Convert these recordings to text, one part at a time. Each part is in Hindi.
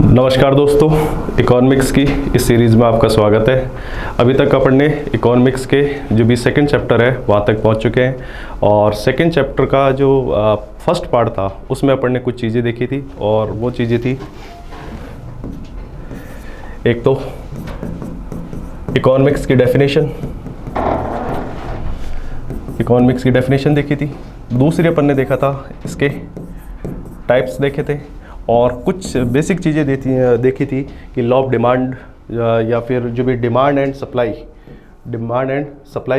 नमस्कार दोस्तों, इकोनॉमिक्स की इस सीरीज़ में आपका स्वागत है। अभी तक अपन ने इकोनॉमिक्स के जो भी सेकंड चैप्टर है वहाँ तक पहुँच चुके हैं और सेकंड चैप्टर का जो फर्स्ट पार्ट था उसमें अपन ने कुछ चीज़ें देखी थी और वो चीज़ें थी, एक तो इकोनॉमिक्स की डेफिनेशन देखी थी। दूसरी अपन ने देखा था इसके टाइप्स देखे थे और कुछ बेसिक चीज़ें देखी थी कि लॉ ऑफ डिमांड या फिर जो भी डिमांड एंड सप्लाई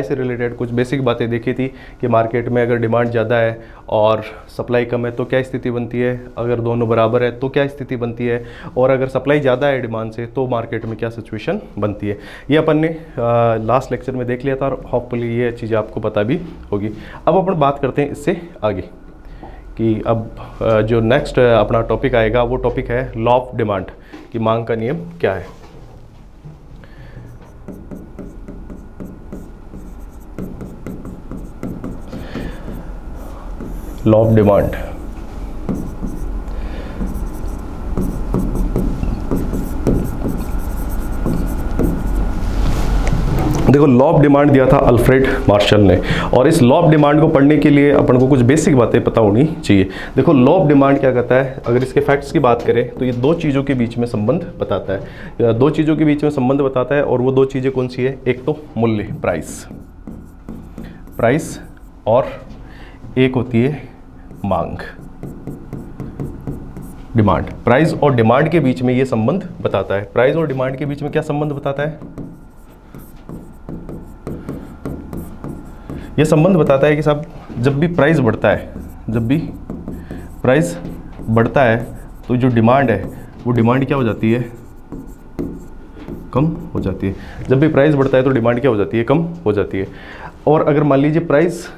से रिलेटेड कुछ बेसिक बातें देखी थी कि मार्केट में अगर डिमांड ज़्यादा है और सप्लाई कम है तो क्या स्थिति बनती है, अगर दोनों बराबर है तो क्या स्थिति बनती है, और अगर सप्लाई ज़्यादा है डिमांड से तो मार्केट में क्या सिचुएशन बनती है। ये अपन ने लास्ट लेक्चर में देख लिया था और होपफुली ये चीज़ें आपको पता भी होगी। अब अपन बात करते हैं इससे आगे कि अब जो नेक्स्ट अपना टॉपिक आएगा वो टॉपिक है लॉ ऑफ डिमांड कि मांग का नियम क्या है। लॉ ऑफ डिमांड, देखो लॉ ऑफ डिमांड दिया था अल्फ्रेड मार्शल ने और इस लॉ ऑफ डिमांड को पढ़ने के लिए अपन को कुछ बेसिक बातें पता होनी चाहिए। देखो लॉ ऑफ डिमांड क्या कहता है, अगर इसके फैक्ट्स की बात करें तो ये दो चीज़ों के बीच में संबंध बताता है, दो चीज़ों के बीच में संबंध बताता है और वो दो चीज़ें कौन सी है, एक तो मूल्य प्राइस और एक होती है मांग डिमांड। प्राइस और डिमांड के बीच में ये संबंध बताता है। प्राइस और डिमांड के बीच में क्या संबंध बताता है, ये संबंध बताता है कि साहब जब भी प्राइस बढ़ता है तो जो डिमांड है वो डिमांड क्या हो जाती है, कम हो जाती है। जब भी प्राइस बढ़ता है तो डिमांड क्या हो जाती है, कम हो जाती है। और अगर मान लीजिए प्राइस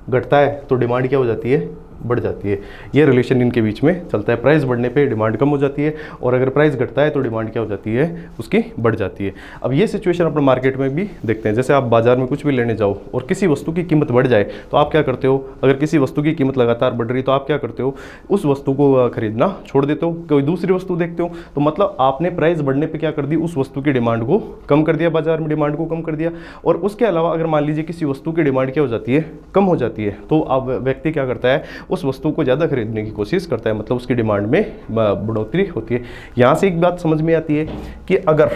घटता है तो डिमांड क्या हो जाती है, बढ़ जाती है। ये रिलेशन इनके बीच में चलता है। प्राइस बढ़ने पे डिमांड कम हो जाती है और अगर प्राइस घटता है तो डिमांड क्या हो जाती है, उसकी बढ़ जाती है। अब ये सिचुएशन अपने मार्केट में भी देखते हैं। जैसे आप बाजार में कुछ भी लेने जाओ और किसी वस्तु की कीमत बढ़ जाए तो आप क्या करते हो, अगर किसी वस्तु की कीमत लगातार बढ़ रही तो आप क्या करते हो, उस वस्तु को खरीदना छोड़ देते हो, कोई दूसरी वस्तु देखते हो। तो मतलब आपने प्राइस बढ़ने पर क्या कर दी, उस वस्तु की डिमांड को कम कर दिया, बाजार में डिमांड को कम कर दिया। और उसके अलावा अगर मान लीजिए किसी वस्तु की डिमांड क्या हो जाती है, कम हो जाती है, तो अब व्यक्ति क्या करता है, उस वस्तु को ज़्यादा खरीदने की कोशिश करता है, मतलब उसकी डिमांड में बढ़ोतरी होती है। यहाँ से एक बात समझ में आती है कि अगर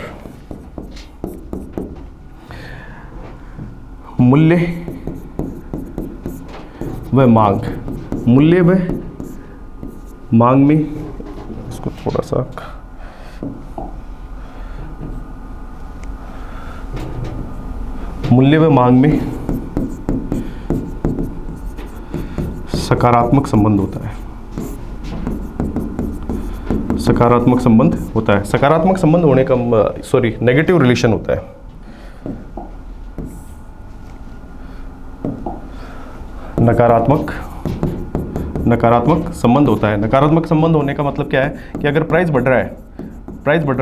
मूल्य व मांग में इसको थोड़ा सा मूल्य व मांग में सकारात्मक संबंध होता है। सकारात्मक संबंध होने का नेगेटिव रिलेशन होता है। नकारात्मक संबंध होता है। नकारात्मक संबंध होने का मतलब क्या है कि अगर प्राइस बढ़ रहा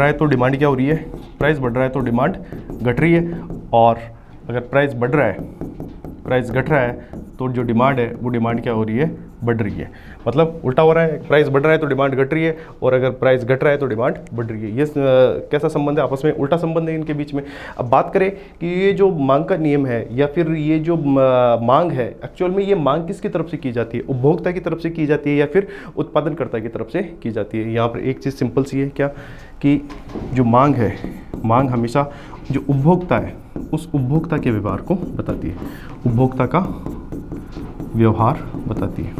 है तो डिमांड क्या हो रही है, प्राइस बढ़ रहा है तो डिमांड घट रही है। और अगर प्राइस घट रहा है तो जो डिमांड है वो डिमांड क्या हो रही है, बढ़ रही है। मतलब उल्टा हो रहा है, प्राइस बढ़ रहा है तो डिमांड घट रही है और अगर प्राइस घट रहा है तो डिमांड बढ़ रही है। ये कैसा संबंध है, आपस में उल्टा संबंध है इनके बीच में। अब बात करें कि ये जो मांग का नियम है या फिर ये जो मांग है, एक्चुअल में ये मांग किसकी तरफ से की जाती है, उपभोक्ता की तरफ से की जाती है या फिर उत्पादनकर्ता की तरफ से की जाती है। यहाँ पर एक चीज़ सिंपल सी है क्या कि जो मांग है, मांग हमेशा जो उपभोक्ता है उस उपभोक्ता के व्यवहार को बताती है, उपभोक्ता का व्यवहार बताती है।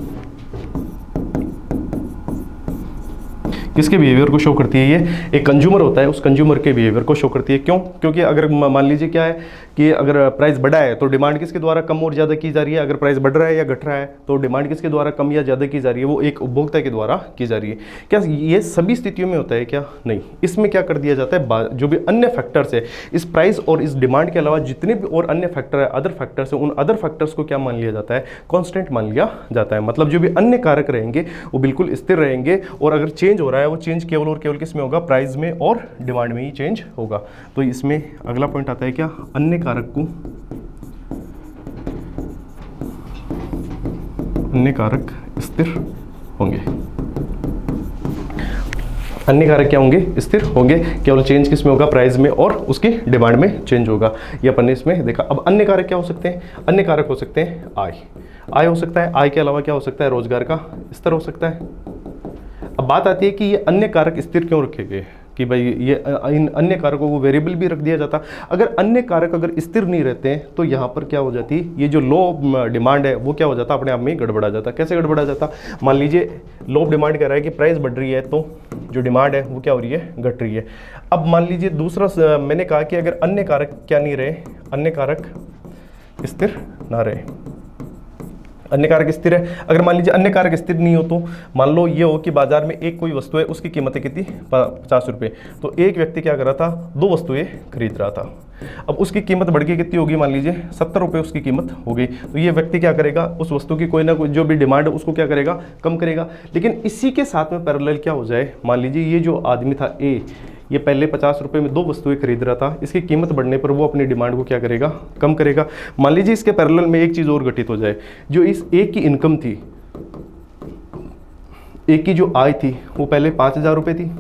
किसके बिहेवियर को शो करती है, ये एक कंज्यूमर होता है, उस कंज्यूमर के बिहेवियर को शो करती है। क्यों, क्योंकि अगर मान लीजिए क्या है कि अगर प्राइस बढ़ा है तो डिमांड किसके द्वारा कम और ज़्यादा की जा रही है, अगर प्राइस बढ़ रहा है या घट रहा है तो डिमांड किसके द्वारा कम या ज़्यादा की जा रही है, वो एक उपभोक्ता के द्वारा की जा रही है। क्या ये सभी स्थितियों में होता है क्या, नहीं। इसमें क्या कर दिया जाता है, जो भी अन्य फैक्टर्स है इस प्राइस और इस डिमांड के अलावा जितने भी और अन्य फैक्टर है, अदर फैक्टर्स है, उन अदर फैक्टर्स को क्या मान लिया जाता है, कॉन्स्टेंट मान लिया जाता है। मतलब जो भी अन्य कारक रहेंगे वो बिल्कुल स्थिर रहेंगे और अगर चेंज हो रहा है वो चेंज केवल और केवल किस में होगा, प्राइस में और डिमांड में ही चेंज होगा। तो इसमें अगला पॉइंट आता है क्या, अन्य कारक स्थिर होंगे। अन्य कारक क्या होंगे, स्थिर होंगे, केवल चेंज किस में होगा, प्राइस में और उसकी डिमांड में चेंज होगा। ये अपन ने इसमें देखा। अब अन्य कारक क्या हो सकते हैं, अन्य कारक हो सकते हैं आय हो सकता है, आय के अलावा क्या हो सकता है, रोजगार का स्तर हो सकता है। अब बात आती है कि ये अन्य कारक स्थिर क्यों रखे गए, कि भाई ये इन अन्य कारकों को वेरिएबल भी रख दिया जाता। अगर अन्य कारक अगर स्थिर नहीं रहते हैं तो यहाँ पर क्या हो जाती है, ये जो लो डिमांड है वो क्या हो जाता, अपने आप में ही गड़बड़ा जाता। कैसे गड़बड़ा जाता, मान लीजिए लो डिमांड कह रहा है कि प्राइस बढ़ रही है तो जो डिमांड है वो क्या हो रही है, घट रही है। अब मान लीजिए दूसरा मैंने कहा कि अगर अन्य कारक क्या नहीं रहे, अन्य कारक स्थिर ना रहे, अन्य कारक स्थिर है। अगर मान लीजिए अन्य कारक स्थिर नहीं हो तो मान लो ये हो कि बाजार में एक कोई वस्तु है, उसकी कीमत है कितनी, 50 रुपये। तो एक व्यक्ति क्या कर रहा था, 2 वस्तुएं खरीद रहा था। अब उसकी कीमत बढ़ के कितनी होगी, मान लीजिए 70 रुपये उसकी कीमत हो गई। तो ये व्यक्ति क्या करेगा, उस वस्तु की कोई ना कोई जो भी डिमांड है उसको क्या करेगा, कम करेगा। लेकिन इसी के साथ में पैरेलल क्या हो जाए, मान लीजिए ये जो आदमी था ए, ये पहले 50 रुपये में 2 वस्तुएं खरीद रहा था, इसकी कीमत बढ़ने पर वो अपनी डिमांड को क्या करेगा, कम करेगा। मान लीजिए इसके पैरेलल में एक चीज़ और घटित हो जाए, जो इस एक की इनकम थी, एक की जो आय थी वो पहले 5,000 रुपये थी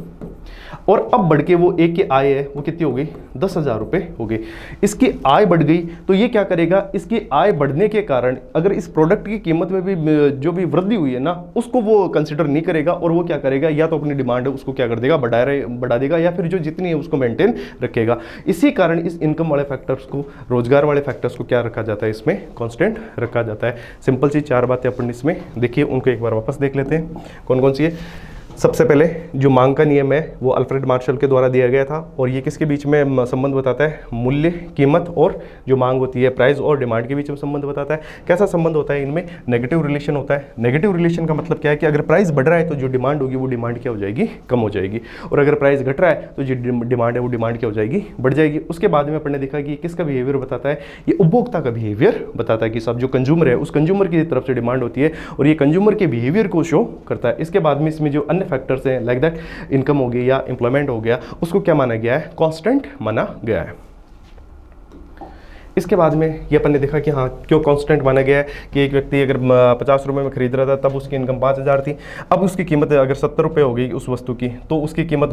और अब बढ़ के वो एक की आय है वो कितनी हो गई, 10,000 रुपये हो गई। इसकी आय बढ़ गई तो ये क्या करेगा, इसकी आय बढ़ने के कारण अगर इस प्रोडक्ट की कीमत में भी जो भी वृद्धि हुई है ना, उसको वो कंसिडर नहीं करेगा और वो क्या करेगा, या तो अपनी डिमांड है उसको क्या कर देगा, बढ़ा देगा, या फिर जो जितनी है उसको मेंटेन रखेगा। इसी कारण इस इनकम वाले फैक्टर्स को, रोजगार वाले फैक्टर्स को क्या रखा जाता है, इसमें कॉन्स्टेंट रखा जाता है। सिंपल सी 4 बातें अपन इसमें देखिए, उनको एक बार वापस देख लेते हैं। कौन कौन सी है। सबसे पहले जो मांग का नियम है वो अल्फ्रेड मार्शल के द्वारा दिया गया था और ये किसके बीच में संबंध बताता है, मूल्य, कीमत और जो मांग होती है, प्राइस और डिमांड के बीच में संबंध बताता है। कैसा संबंध होता है इनमें, नेगेटिव रिलेशन होता है। नेगेटिव रिलेशन का मतलब क्या है कि अगर प्राइस बढ़ रहा है तो जो डिमांड होगी वो डिमांड क्या हो जाएगी, कम हो जाएगी, और अगर प्राइस घट रहा है तो जो डिमांड है वो डिमांड क्या हो जाएगी, बढ़ जाएगी। उसके बाद में अपन ने देखा कि किसका बिहेवियर बताता है, ये उपभोक्ता का बिहेवियर बताता है कि सब जो कंज्यूमर है उस कंज्यूमर की तरफ से डिमांड होती है और ये कंज्यूमर के बिहेवियर को शो करता है। इसके बाद में इसमें जो अन्य फैक्टर्स हैं लाइक दैट इनकम हो गई या एम्प्लॉयमेंट हो गया, उसको क्या माना गया है, कांस्टेंट माना गया है। इसके बाद में ये अपन ने देखा कि हाँ क्यों कांस्टेंट माना गया है कि एक व्यक्ति अगर 50 रुपये में खरीद रहा था तब उसकी इनकम 5,000 थी, अब उसकी कीमत अगर 70 रुपये हो गई उस वस्तु की, तो उसकी कीमत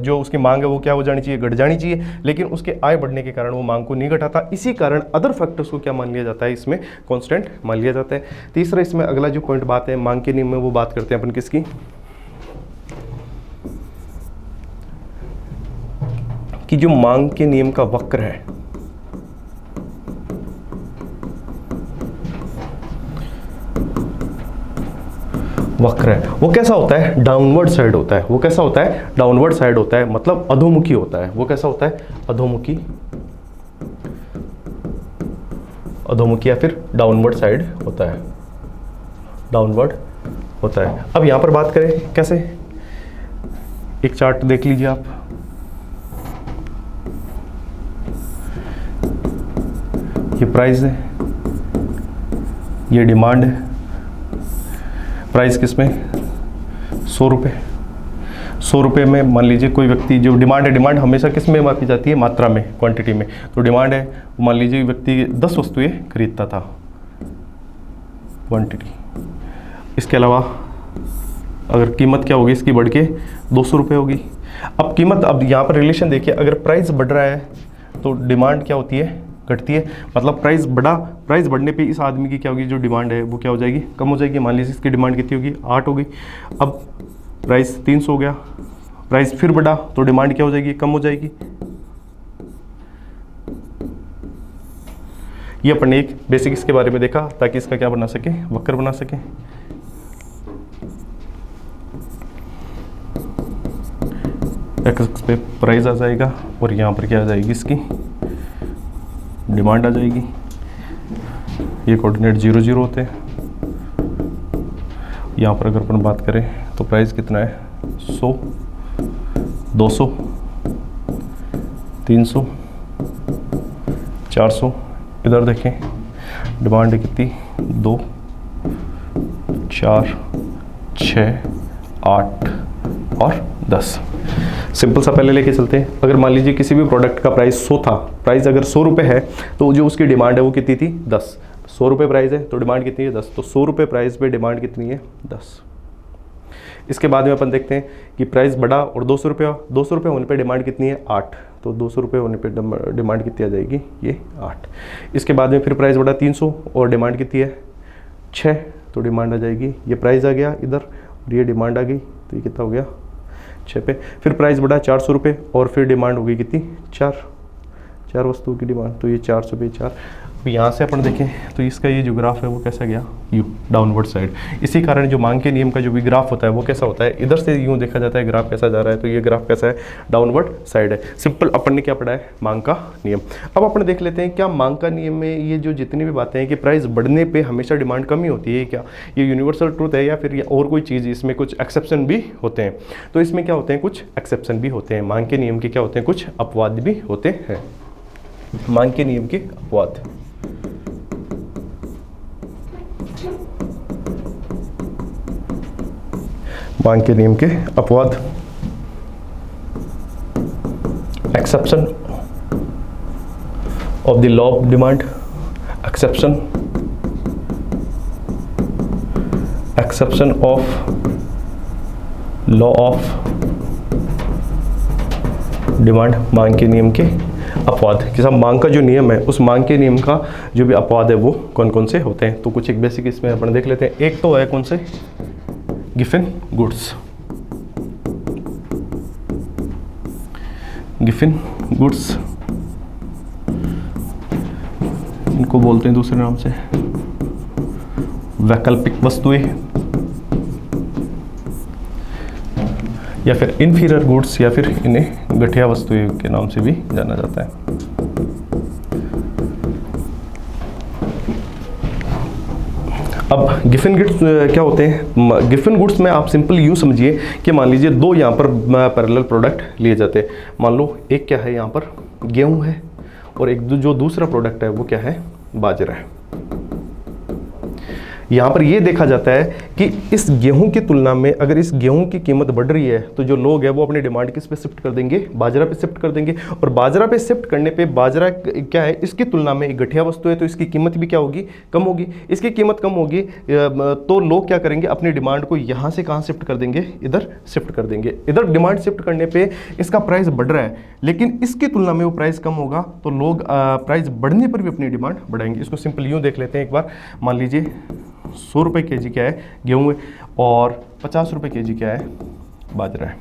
जो उसकी मांग है वो क्या हो जानी चाहिए, घट जानी चाहिए। लेकिन उसके आय बढ़ने के कारण वो मांग को नहीं घटाता, इसी कारण अदर फैक्टर्स को क्या मान लिया जाता है, इसमें कांस्टेंट मान लिया जाता है। तीसरा इसमें अगला जो पॉइंट बात है मांग के नियम में, वो बात करते हैं अपन किसकी, कि जो मांग के नियम का वक्र है, वक्र है वो कैसा होता है, डाउनवर्ड साइड होता है। वो कैसा होता है, डाउनवर्ड साइड होता है, मतलब अधोमुखी होता है। वो कैसा होता है, अधोमुखी, अधोमुखी या फिर डाउनवर्ड साइड होता है, डाउनवर्ड होता है। अब यहां पर बात करें कैसे, एक चार्ट देख लीजिए आप, ये प्राइस है, ये डिमांड है। प्राइस किस में, 100 रुपये। 100 रुपये में मान लीजिए कोई व्यक्ति, जो डिमांड है, डिमांड हमेशा किस में मापी जाती है, मात्रा में, क्वांटिटी में। तो डिमांड है, मान लीजिए व्यक्ति 10 वस्तुएं खरीदता था, क्वांटिटी। इसके अलावा अगर कीमत क्या होगी इसकी, बढ़ के 200 रुपये होगी। अब कीमत, अब यहाँ पर रिलेशन देखिए, अगर प्राइस बढ़ रहा है तो डिमांड क्या होती है, घटती है। मतलब प्राइस बढ़ा, प्राइस बढ़ने पे इस आदमी की क्या होगी, जो डिमांड है वो क्या हो जाएगी, कम हो जाएगी। मान लीजिए इसकी डिमांड कितनी होगी, 8 हो गई, अब प्राइस 300 हो गया, प्राइस फिर बढ़ा तो डिमांड क्या हो जाएगी, कम हो जाएगी। ये अपन ने एक बेसिक इसके बारे में देखा ताकि इसका क्या बना सके, वक्र बना सके। एक्स पे प्राइस आ जाएगा और यहाँ पर क्या आ जाएगी, इसकी डिमांड आ जाएगी। ये कोऑर्डिनेट 0 0 होते हैं। यहाँ पर अगर अपन बात करें तो प्राइस कितना है, 100, 200, 300, 400। इधर देखें डिमांड कितनी, 2, 4, 6, 8 और 10। सिंपल सा पहले लेके चलते हैं। अगर मान लीजिए किसी भी प्रोडक्ट का प्राइस 100 था, प्राइस अगर 100 रुपये है तो जो उसकी डिमांड है वो कितनी थी, 10। 100 रुपये प्राइस है तो डिमांड कितनी है, 10। तो 100 रुपये प्राइस पे डिमांड कितनी है, 10। इसके बाद में अपन देखते हैं कि प्राइस बढ़ा और 200 रुपये, 200 रुपये होने पे डिमांड कितनी है 8, तो 200 रुपये होने पे डिमांड कितनी आ जाएगी ये 8। इसके बाद में फिर प्राइस बढ़ा 300 और डिमांड कितनी है 6, तो डिमांड आ जाएगी, ये प्राइस आ गया इधर और ये डिमांड आ गई, तो ये कितना हो गया 6 पे। फिर प्राइस बढ़ा 400 रुपये और फिर डिमांड हो गई कितनी 4 वस्तुओं की डिमांड, तो ये 400 पे 4। अब यहाँ से अपन देखें तो इसका ये जो ग्राफ है वो कैसा गया यू डाउनवर्ड साइड। इसी कारण जो मांग के नियम का जो भी ग्राफ होता है वो कैसा होता है, इधर से यूँ देखा जाता है ग्राफ कैसा जा रहा है, तो ये ग्राफ कैसा है डाउनवर्ड साइड है। सिंपल अपन ने क्या पढ़ा है मांग का नियम। अब अपन देख लेते हैं क्या मांग का नियम में ये जो जितनी भी बातें हैं कि प्राइस बढ़ने पर हमेशा डिमांड कम ही होती है, क्या ये यूनिवर्सल ट्रूथ है या फिर और कोई चीज़, इसमें कुछ एक्सेप्शन भी होते हैं। तो इसमें क्या होते हैं कुछ एक्सेप्शन भी होते हैं, मांग के नियम के क्या होते हैं कुछ अपवाद भी होते हैं। मांग के नियम के अपवाद, मांग के नियम के अपवाद, exception of the law of demand, exception of law of demand, मांग के नियम के अपवाद कि साहब मांग का जो नियम है उस मांग के नियम का जो भी अपवाद है वो कौन कौन से होते हैं। तो कुछ एक बेसिक इसमें अपन देख लेते हैं। एक तो है कौन से गिवन गुड्स, गिवन गुड्स इनको बोलते हैं दूसरे नाम से वैकल्पिक वस्तुएं या फिर इन्फीरियर गुड्स या फिर इन्हें घटिया वस्तुएं के नाम से भी जाना जाता है। अब गिवन गुड्स क्या होते हैं, गिवन गुड्स में आप सिंपल यूँ समझिए कि मान लीजिए दो यहाँ पर पैरेलल प्रोडक्ट लिए जाते हैं। मान लो एक क्या है यहाँ पर गेहूँ है और एक जो दूसरा प्रोडक्ट है वो क्या है बाजरा है। यहाँ पर ये देखा जाता है कि इस गेहूं की तुलना में अगर इस गेहूं की कीमत बढ़ रही है तो जो लोग हैं वो अपनी डिमांड किस पे शिफ्ट कर देंगे, बाजरा पे शिफ्ट कर देंगे। और बाजरा पे शिफ्ट करने पे बाजरा क्या है इसकी तुलना में एक घटिया वस्तु है तो इसकी कीमत भी क्या होगी कम होगी। इसकी कीमत कम होगी तो लोग क्या करेंगे अपनी डिमांड को यहाँ से कहाँ शिफ्ट कर देंगे, इधर शिफ्ट कर देंगे। इधर डिमांड शिफ्ट करने पर इसका प्राइस बढ़ रहा है लेकिन इसकी तुलना में वो प्राइस कम होगा तो लोग प्राइस बढ़ने पर भी अपनी डिमांड बढ़ाएंगे। इसको सिंपल यूँ देख लेते हैं एक बार। मान लीजिए 100 रुपये केजी क्या है गेहूँ है और 50 रुपये केजी क्या है बाजरा है।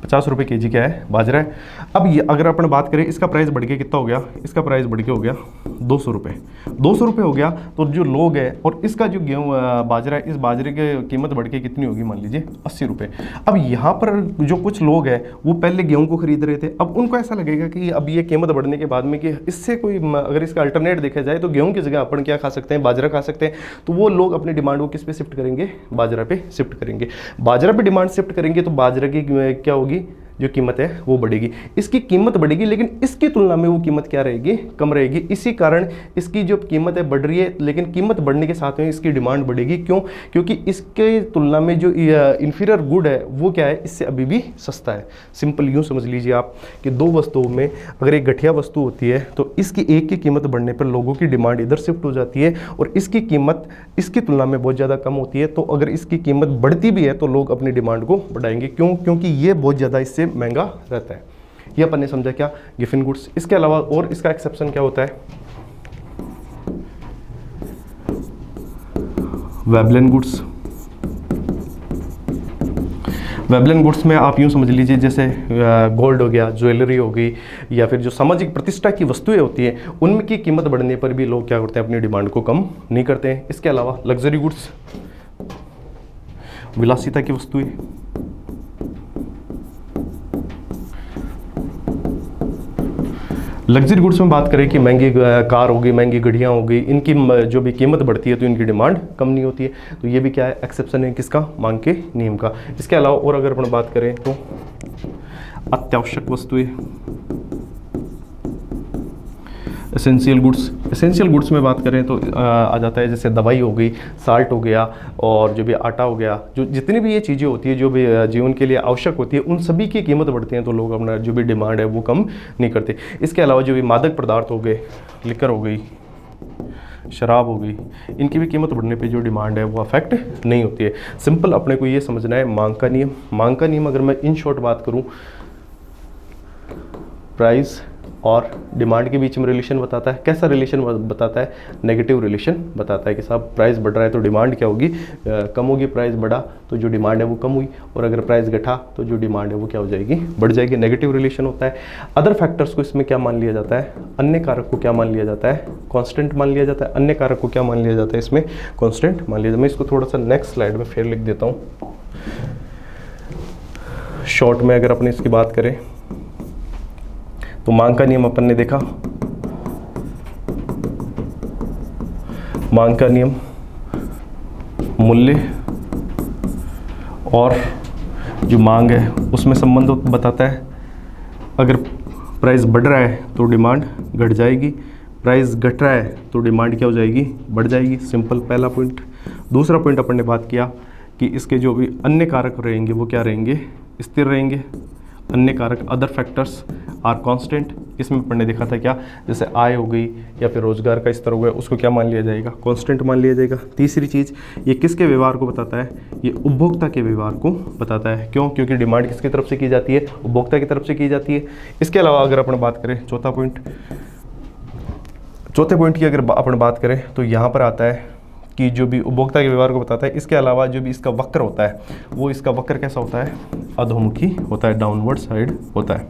50 रुपये केजी क्या है बाजरा है। अब ये अगर अपन बात करें इसका प्राइस बढ़ के कितना हो गया, इसका प्राइस बढ़ के हो गया 200 रुपये। 200 रुपये हो गया तो जो लोग हैं और इसका जो गेहूँ बाजरा है इस बाजरे की कीमत बढ़ के कितनी होगी मान लीजिए 80 रुपये। अब यहाँ पर जो कुछ लोग हैं वो पहले गेहूँ को खरीद रहे थे, अब उनको ऐसा लगेगा कि अब ये कीमत बढ़ने के बाद में कि इससे कोई अगर इसका अल्टरनेट देखा जाए तो गेहूँ की जगह अपन क्या खा सकते हैं बाजरा खा सकते हैं। तो वो लोग अपनी डिमांड को किस पे शिफ्ट करेंगे, बाजरा पे शिफ्ट करेंगे। बाजरा पे डिमांड शिफ्ट करेंगे तो बाजरा की क्या होगी जो कीमत है वो बढ़ेगी। इसकी कीमत बढ़ेगी लेकिन इसकी तुलना में वो कीमत क्या रहेगी कम रहेगी। इसी कारण इसकी जो कीमत है बढ़ रही है लेकिन कीमत बढ़ने के साथ में इसकी डिमांड बढ़ेगी। क्यों? क्योंकि इसके तुलना में जो इन्फीरियर गुड है वो क्या है इससे अभी भी सस्ता है। सिंपल यूँ समझ लीजिए आप कि दो वस्तुओं में अगर एक घटिया वस्तु होती है तो इसकी एक की कीमत बढ़ने पर लोगों की डिमांड इधर शिफ्ट हो जाती है और इसकी कीमत इसकी तुलना में बहुत ज़्यादा कम होती है। तो अगर इसकी कीमत बढ़ती भी है तो लोग अपनी डिमांड को बढ़ाएंगे। क्यों? क्योंकि ये बहुत ज़्यादा इससे महंगा रहता है। ये अपन ने समझा क्या गिवन गुड्स। इसके अलावा और इसका एक्सेप्शन क्या होता है वेबलेन गुड्स। वेबलेन गुड्स में आप यूँ समझ लीजिए जैसे गोल्ड हो गया, ज्वेलरी हो गई या फिर जो सामाजिक प्रतिष्ठा की वस्तुएं होती हैं उनकी कीमत बढ़ने पर भी लोग क्या करते हैं अपनी डिमांड को कम नहीं करते हैं। इसके अलावा लग्जरी गुड्स विलासिता की वस्तुएं, लग्जरी गुड्स में बात करें कि महंगी कार होगी, महंगी गाड़ियाँ होगी, इनकी जो भी कीमत बढ़ती है तो इनकी डिमांड कम नहीं होती है। तो ये भी क्या है एक्सेप्शन है किसका मांग के नियम का। इसके अलावा और अगर अपन बात करें तो अत्यावश्यक वस्तुएं एसेंशियल गुड्स। एसेंशियल गुड्स में बात करें तो आ जाता है जैसे दवाई हो गई, साल्ट हो गया और जो भी आटा हो गया, जो जितनी भी ये चीज़ें होती है जो भी जीवन के लिए आवश्यक होती है उन सभी की कीमत बढ़ती है तो लोग अपना जो भी डिमांड है वो कम नहीं करते। इसके अलावा जो भी मादक पदार्थ हो गए, लिकर हो गई शराब हो गई, इनकी भी कीमत बढ़ने पे जो डिमांड है वो अफेक्ट नहीं होती है। सिंपल अपने को ये समझना है मांग का नियम। मांग का नियम अगर मैं इन शॉर्ट बात करूं, प्राइस और डिमांड के बीच में रिलेशन बताता है। कैसा रिलेशन बताता है? नेगेटिव रिलेशन बताता है कि साहब प्राइस बढ़ रहा है तो डिमांड क्या होगी? कम होगी। प्राइस बढ़ा तो जो डिमांड है वो कम हुई, और अगर प्राइस घटा तो जो डिमांड है वो क्या हो जाएगी? बढ़ जाएगी। नेगेटिव रिलेशन होता है। अदर फैक्टर्स को इसमें क्या मान लिया जाता है? अन्य कारक को क्या मान लिया जाता है? कांस्टेंट मान लिया जाता है। अन्य कारक को क्या मान लिया जाता है? इसमें कांस्टेंट मान लिया जाता है। मैं इसको थोड़ा सा नेक्स्ट स्लाइड में फिर लिख देता हूँ। शॉर्ट में अगर अपने इसकी बात करें तो मांग का नियम अपन ने देखा। मांग का नियम मूल्य और जो मांग है उसमें संबंध बताता है। अगर प्राइस बढ़ रहा है तो डिमांड घट जाएगी, प्राइस घट रहा है तो डिमांड क्या हो जाएगी? बढ़ जाएगी। सिंपल पहला पॉइंट। दूसरा पॉइंट अपन ने बात किया कि इसके जो भी अन्य कारक रहेंगे वो क्या रहेंगे? स्थिर रहेंगे। अन्य कारक अदर फैक्टर्स आर कांस्टेंट। इसमें अपन ने देखा था क्या? जैसे आय हो गई या फिर रोजगार का स्तर हो गया, उसको क्या मान लिया जाएगा? कांस्टेंट मान लिया जाएगा। तीसरी चीज़, ये किसके व्यवहार को बताता है? ये उपभोक्ता के व्यवहार को बताता है। क्यों? क्योंकि डिमांड किसकी तरफ से की जाती है? उपभोक्ता की तरफ से की जाती है। इसके अलावा अगर अपन बात करें चौथे पॉइंट की अगर अपन बात करें तो यहाँ पर आता है कि जो भी उपभोक्ता के व्यवहार को बताता है। इसके अलावा जो भी इसका वक्र होता है वो इसका वक्र कैसा होता है? अधोमुखी होता है, डाउनवर्ड साइड होता है।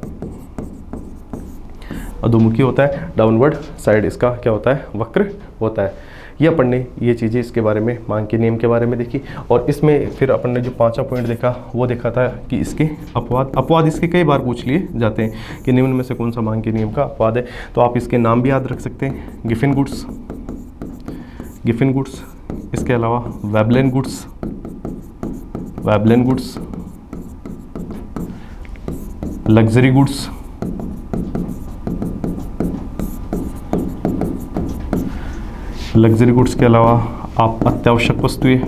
अधोमुखी होता है, डाउनवर्ड साइड इसका क्या होता है? वक्र होता है। ये अपन ने ये चीज़ें इसके बारे में मांग के नियम के बारे में देखी। और इसमें फिर अपन ने जो पांचवा पॉइंट देखा वो देखा था कि इसके अपवाद इसके कई बार पूछ लिए जाते हैं कि निम्न में से कौन सा मांग के नियम का अपवाद है। तो आप इसके नाम भी याद रख सकते हैं। गिफिन गुड्स, इसके अलावा वेबलेन गुड्स, लग्जरी गुड्स, के अलावा आप अत्यावश्यक वस्तुएं,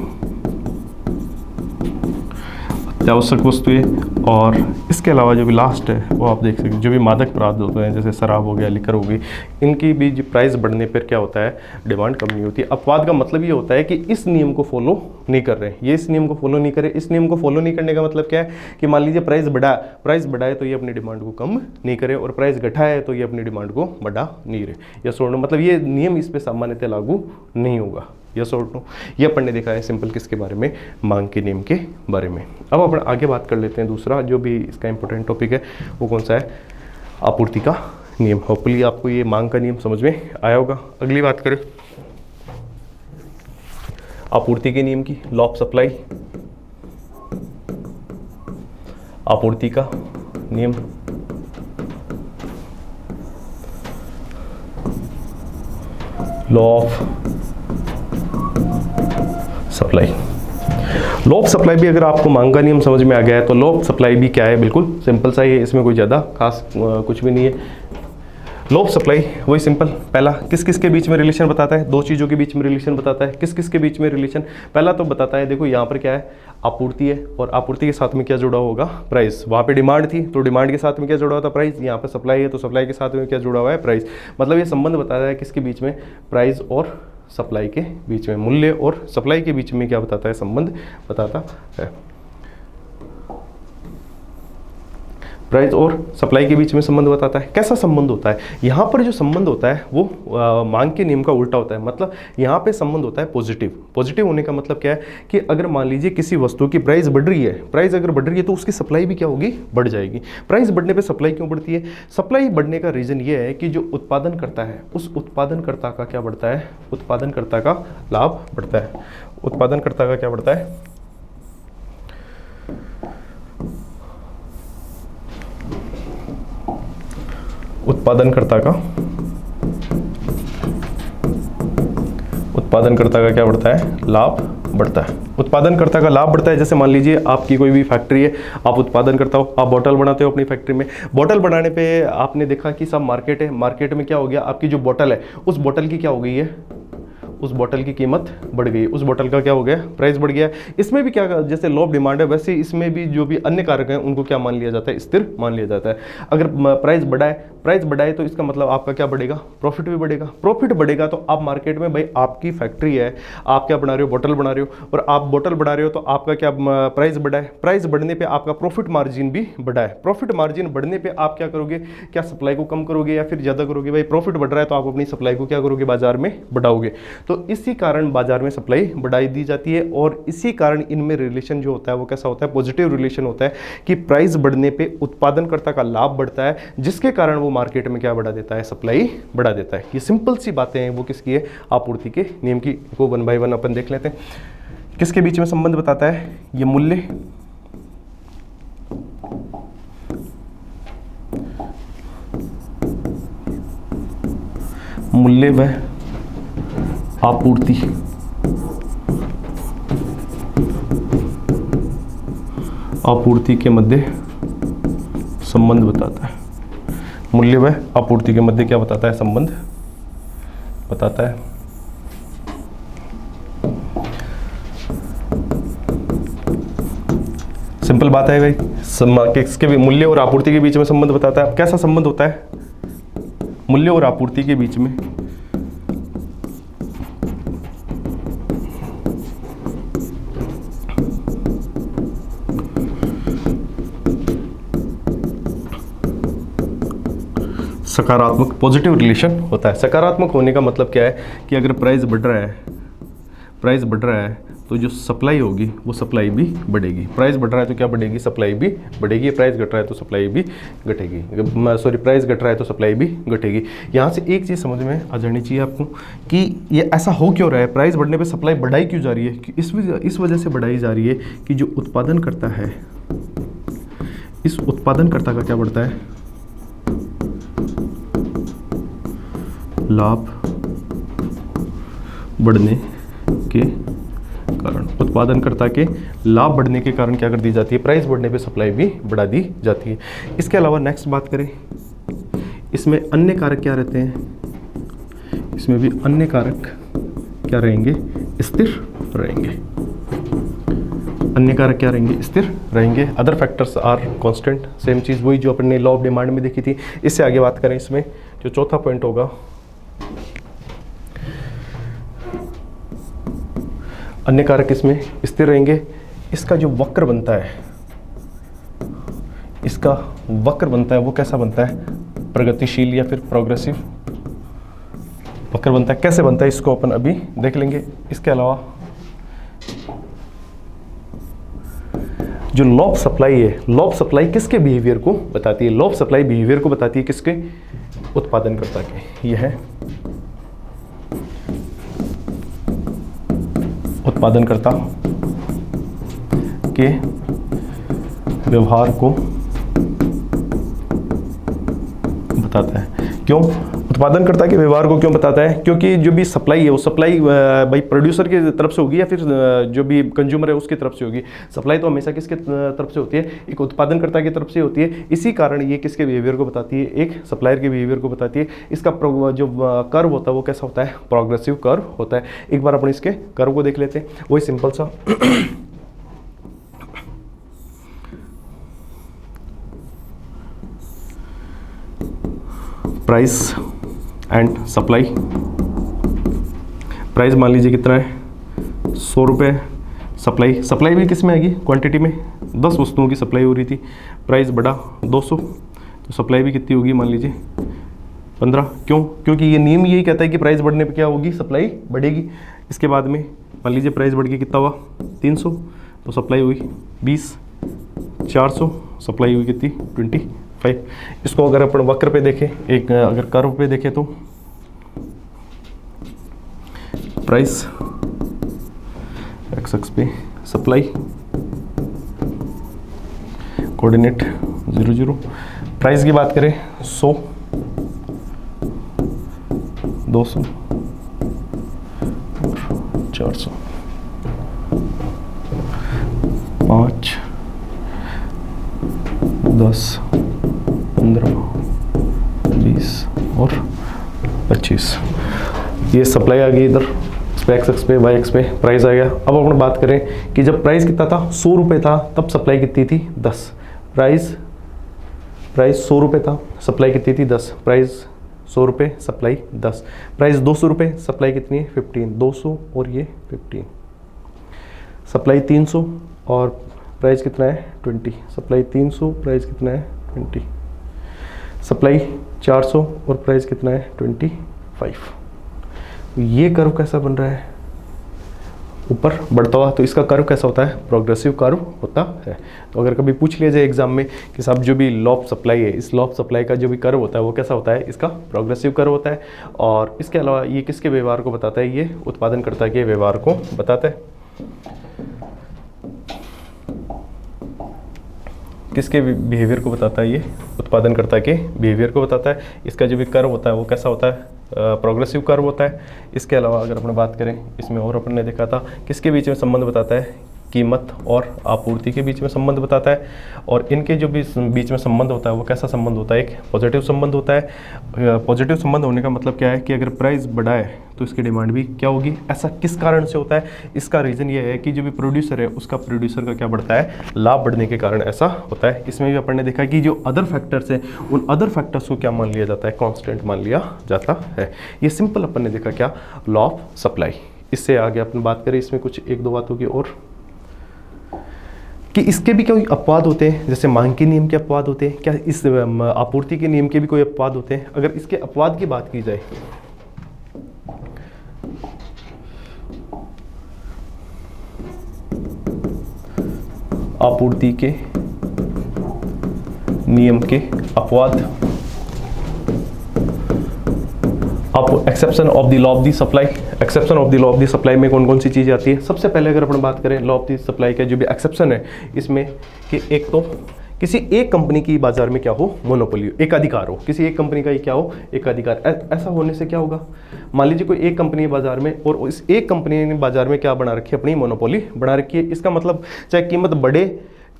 और इसके अलावा जो भी लास्ट है वो आप देख सकते हैं, जो भी मादक पदार्थ होते हैं जैसे शराब हो गया, लिकर हो गई, इनकी भी जो प्राइस बढ़ने पर क्या होता है? डिमांड कम नहीं होती है। अपवाद का मतलब ये होता है कि इस नियम को फॉलो नहीं कर रहे हैं, ये इस नियम को फॉलो नहीं करे। इस नियम को फॉलो नहीं करने का मतलब क्या है कि मान लीजिए प्राइस बढ़ाए तो ये अपनी डिमांड को कम नहीं करे, और प्राइस घटाए तो ये अपनी डिमांड को बढ़ा नहीं रहे। या सोचो मतलब ये नियम इस पर सामान्यतः लागू नहीं होगा। यस और नो, ये अपन ने देखा है सिंपल किसके बारे में? मांग के नियम के बारे में। अब अपन आगे बात कर लेते हैं। दूसरा जो भी इसका इंपॉर्टेंट टॉपिक है वो कौन सा है? आपूर्ति का नियम। होपफुली आपको ये मांग का नियम समझ में आया होगा। अगली बात करें आपूर्ति के नियम की, लॉ ऑफ सप्लाई। आपूर्ति का नियम, law of supply. Law of supply भी अगर आपको मांग का नियम समझ में आ गया है तो लॉ ऑफ सप्लाई भी क्या है? बिल्कुल सिंपल सा ही है, इसमें कोई ज़्यादा खास कुछ भी नहीं है। लॉ ऑफ सप्लाई वही सिंपल, पहला किस किस के बीच में रिलेशन बताता है? दो चीज़ों के बीच में रिलेशन बताता है। किस किस के बीच में रिलेशन? पहला तो बताता है, देखो यहाँ पर क्या है? आपूर्ति है, और आपूर्ति के साथ में क्या जुड़ा होगा? प्राइस। वहाँ पे डिमांड थी तो डिमांड के साथ में क्या जुड़ा हुआ था? प्राइस। यहाँ पे सप्लाई है तो सप्लाई के साथ में क्या जुड़ा हुआ है? प्राइस। मतलब ये संबंध बताता है किसके बीच में? प्राइस और सप्लाई के बीच में। मूल्य और सप्लाई के बीच में क्या बताता है? संबंध बताता है। प्राइस और सप्लाई के बीच में संबंध बताता है। कैसा संबंध होता है? यहाँ पर जो संबंध होता है वो मांग के नियम का उल्टा होता है। मतलब यहाँ पे संबंध होता है पॉजिटिव होने का मतलब क्या है कि अगर मान लीजिए किसी वस्तु की प्राइस बढ़ रही है, प्राइस अगर बढ़ रही है तो उसकी सप्लाई भी क्या होगी? बढ़ जाएगी। प्राइस बढ़ने पर सप्लाई क्यों बढ़ती है? सप्लाई बढ़ने का रीज़न ये है कि जो उत्पादन करता है उस उत्पादनकर्ता का क्या बढ़ता है? उत्पादनकर्ता का लाभ बढ़ता है। उत्पादनकर्ता का क्या बढ़ता है? उत्पादनकर्ता का क्या बढ़ता है? लाभ बढ़ता है। उत्पादनकर्ता का लाभ बढ़ता है। जैसे मान लीजिए आपकी कोई भी फैक्ट्री है, आप उत्पादन करता हो, आप बोतल बनाते हो अपनी फैक्ट्री में। बोतल बनाने पे आपने देखा कि सब मार्केट है, मार्केट में क्या हो गया? आपकी जो बोतल है उस बोतल की क्या हो गई है? उस बोतल की कीमत बढ़ गई, उस बोतल का क्या हो गया, प्राइस बढ़ गया। इसमें भी क्या, जैसे लो ऑफ डिमांड है वैसे इसमें भी जो भी अन्य कारक हैं उनको क्या मान लिया जाता है, स्थिर मान लिया जाता है। अगर प्राइस बढ़ा है तो इसका मतलब आपका क्या बढ़ेगा, प्रॉफिट भी बढ़ेगा। प्रॉफिट बढ़ेगा तो आप मार्केट में, भाई आपकी फैक्ट्री है, आप क्या बना रहे हो, बोतल बना रहे हो, और आप बोतल बढ़ा रहे हो तो आपका क्या प्राइस बढ़ा है, प्राइस बढ़ने पे आपका प्रॉफिट मार्जिन भी बढ़ा है। प्रॉफिट मार्जिन बढ़ने पे आप क्या करोगे, क्या सप्लाई को कम करोगे या फिर ज़्यादा करोगे, भाई प्रॉफिट बढ़ रहा है तो आप अपनी सप्लाई को क्या करोगे, बाजार में बढ़ाओगे। तो इसी कारण बाजार में सप्लाई बढ़ाई दी जाती है, और इसी कारण इनमें रिलेशन जो होता है वो कैसा होता है, पॉजिटिव रिलेशन होता है कि प्राइस बढ़ने पे उत्पादनकर्ता का लाभ बढ़ता है, जिसके कारण वो मार्केट में क्या बढ़ा देता है, सप्लाई बढ़ा देता है। ये सिंपल सी बातें हैं, वो किसकी है, आपूर्ति के नियम की। को वन बाय वन अपन देख लेते हैं। किसके बीच में संबंध बताता है, ये मूल्य व आपूर्ति। आपूर्ति के मध्य संबंध बताता है। मूल्य व आपूर्ति के मध्य क्या बताता है, संबंध बताता है। सिंपल बात है भाई, किसके भी मूल्य और आपूर्ति के बीच में संबंध बताता है। कैसा संबंध होता है, मूल्य और आपूर्ति के बीच में सकारात्मक पॉजिटिव रिलेशन होता है। सकारात्मक होने का मतलब क्या है कि अगर प्राइस बढ़ रहा है तो जो सप्लाई होगी वो सप्लाई भी बढ़ेगी। प्राइस बढ़ रहा है तो क्या बढ़ेगी, सप्लाई भी बढ़ेगी। प्राइस घट रहा है तो सप्लाई भी घटेगी, प्राइस घट रहा है तो सप्लाई भी घटेगी। यहाँ से एक चीज़ समझ में आ जानी चाहिए आपको कि ये ऐसा हो क्यों रहा है, प्राइस बढ़ने पे सप्लाई बढ़ाई क्यों जा रही है। कि इस वजह से बढ़ाई जा रही है कि जो उत्पादन करता है, इस उत्पादनकर्ता का क्या बढ़ता है, लाभ बढ़ने के कारण। उत्पादनकर्ता के लाभ बढ़ने के कारण क्या कर दी जाती है, प्राइस बढ़ने पे सप्लाई भी बढ़ा दी जाती है। इसके अलावा नेक्स्ट बात करें, इसमें अन्य कारक क्या रहते हैं, इसमें भी अन्य कारक क्या रहेंगे, स्थिर रहेंगे। अन्य कारक क्या रहेंगे, स्थिर रहेंगे। Other factors are constant. Same चीज़ वही जो अपन ने लॉ ऑफ डिमांड में देखी थी। इससे आगे बात करें, इसमें जो चौथा पॉइंट होगा, अन्य कारक इसमें स्थिर रहेंगे। इसका जो वक्र बनता है, इसका वक्र बनता है वो कैसा बनता है, प्रगतिशील या फिर प्रोग्रेसिव वक्र बनता है। कैसे बनता है इसको अपन अभी देख लेंगे। इसके अलावा जो लॉ ऑफ सप्लाई है, लॉ ऑफ सप्लाई किसके बिहेवियर को बताती है, लॉ ऑफ सप्लाई बिहेवियर को बताती है किसके, उत्पादनकर्ता के। यह है उत्पादनकर्ता के व्यवहार को बताता है। क्यों उत्पादनकर्ता के व्यवहार को क्यों बताता है, क्योंकि जो भी सप्लाई है वो सप्लाई भाई प्रोड्यूसर की तरफ से होगी या फिर जो भी कंज्यूमर है उसकी तरफ से होगी। सप्लाई तो हमेशा किसके तरफ से होती है, एक उत्पादनकर्ता की तरफ से होती है। इसी कारण ये किसके बिहेवियर को बताती है, एक सप्लायर के बिहेवियर को बताती है। इसका जो कर्व होता है वो कैसा होता है, प्रोग्रेसिव कर्व होता है। एक बार अपन इसके कर्व को देख लेते हैं, वही सिंपल सा प्राइस एंड सप्लाई। प्राइस मान लीजिए कितना है, 100 रुपये। सप्लाई भी किस में आएगी, क्वांटिटी में। 10 वस्तुओं की सप्लाई हो रही थी, प्राइस बढ़ा 200, तो सप्लाई भी कितनी होगी, मान लीजिए 15। क्यों, क्योंकि ये नियम यही कहता है कि प्राइस बढ़ने पे क्या होगी, सप्लाई बढ़ेगी। इसके बाद में मान लीजिए प्राइस बढ़ के कितना हुआ, 300, तो सप्लाई हुई 20, 400, सप्लाई हुई कितनी, 25। इसको अगर अपन वक्र पे देखें, एक अगर कर्व पे देखें तो प्राइस एक्स एक्स पे, सप्लाई कोऑर्डिनेट 0 0। प्राइस की बात करें 100, 200 और 400, 5, 10, 15, 20 और 25। ये सप्लाई आ गई इधर इस पे एक्स पे वाई एक्स पे प्राइस आ गया। अब अपन बात करें कि जब प्राइस कितना था 100 रुपये था तब सप्लाई कितनी थी 10, प्राइस 100 रुपये था, सप्लाई कितनी थी 10, प्राइस 100 रुपये, सप्लाई 10, प्राइस 200 रुपये, सप्लाई कितनी है 15, 200 और ये 15, सप्लाई 300 और प्राइस कितना है 20, सप्लाई 300, प्राइस कितना है 20, सप्लाई 400 और प्राइस कितना है 25। ये कर्व कैसा बन रहा है, ऊपर बढ़ता हुआ, तो इसका कर्व कैसा होता है, प्रोग्रेसिव कर्व होता है। तो अगर कभी पूछ लिया जाए एग्जाम में कि साहब जो भी लॉ ऑफ सप्लाई है, इस लॉ ऑफ सप्लाई का जो भी कर्व होता है वो कैसा होता है, इसका प्रोग्रेसिव कर्व होता है। और इसके अलावा ये किसके व्यवहार को बताता है, ये उत्पादनकर्ता के व्यवहार को बताता है। किसके बिहेवियर को बताता है, ये उत्पादनकर्ता के बिहेवियर को बताता है। इसका जो भी कर्व होता है वो कैसा होता है, प्रोग्रेसिव कर्व होता है। इसके अलावा अगर अपन बात करें, इसमें और अपन ने देखा था किसके बीच में संबंध बताता है, कीमत और आपूर्ति के बीच में संबंध बताता है। और इनके जो भी बीच में संबंध होता है वो कैसा संबंध होता है, एक पॉजिटिव संबंध होता है। पॉजिटिव संबंध होने का मतलब क्या है कि अगर प्राइस बढ़ा है तो इसकी डिमांड भी क्या होगी। ऐसा किस कारण से होता है, इसका रीज़न ये है कि जो भी प्रोड्यूसर है उसका प्रोड्यूसर का क्या बढ़ता है, लाभ बढ़ने के कारण ऐसा होता है। इसमें भी अपन ने देखा कि जो अदर फैक्टर्स हैं उन अदर फैक्टर्स को क्या मान लिया जाता है, कांस्टेंट मान लिया जाता है। ये सिंपल अपन ने देखा क्या, लॉ ऑफ सप्लाई। इससे आगे अपन बात करें, इसमें कुछ एक दो बातों की और, कि इसके भी कोई अपवाद होते हैं, जैसे मांग के नियम के अपवाद होते हैं क्या, इस आपूर्ति के नियम के भी कोई अपवाद होते हैं। अगर इसके अपवाद की बात की जाए, आपूर्ति के नियम के अपवाद, exception of the law of the supply, exception of the law of the supply में कौन कौन सी चीज़ें आती है। सबसे पहले अगर अपन बात करें लॉ ऑफ द सप्लाई का जो भी एक्सेप्शन है, इसमें कि एक तो किसी एक कंपनी की बाजार में क्या हो, मोनोपोली, एकाधिकार हो, किसी एक कंपनी का ही क्या हो, एकाधिकार। ऐसा होने से क्या होगा, मान लीजिए कोई एक कंपनी है बाजार में और इस एक कंपनी ने बाजार में क्या बना रखी है, अपनी मोनोपोली बना रखी है। इसका मतलब चाहे कीमत बढ़े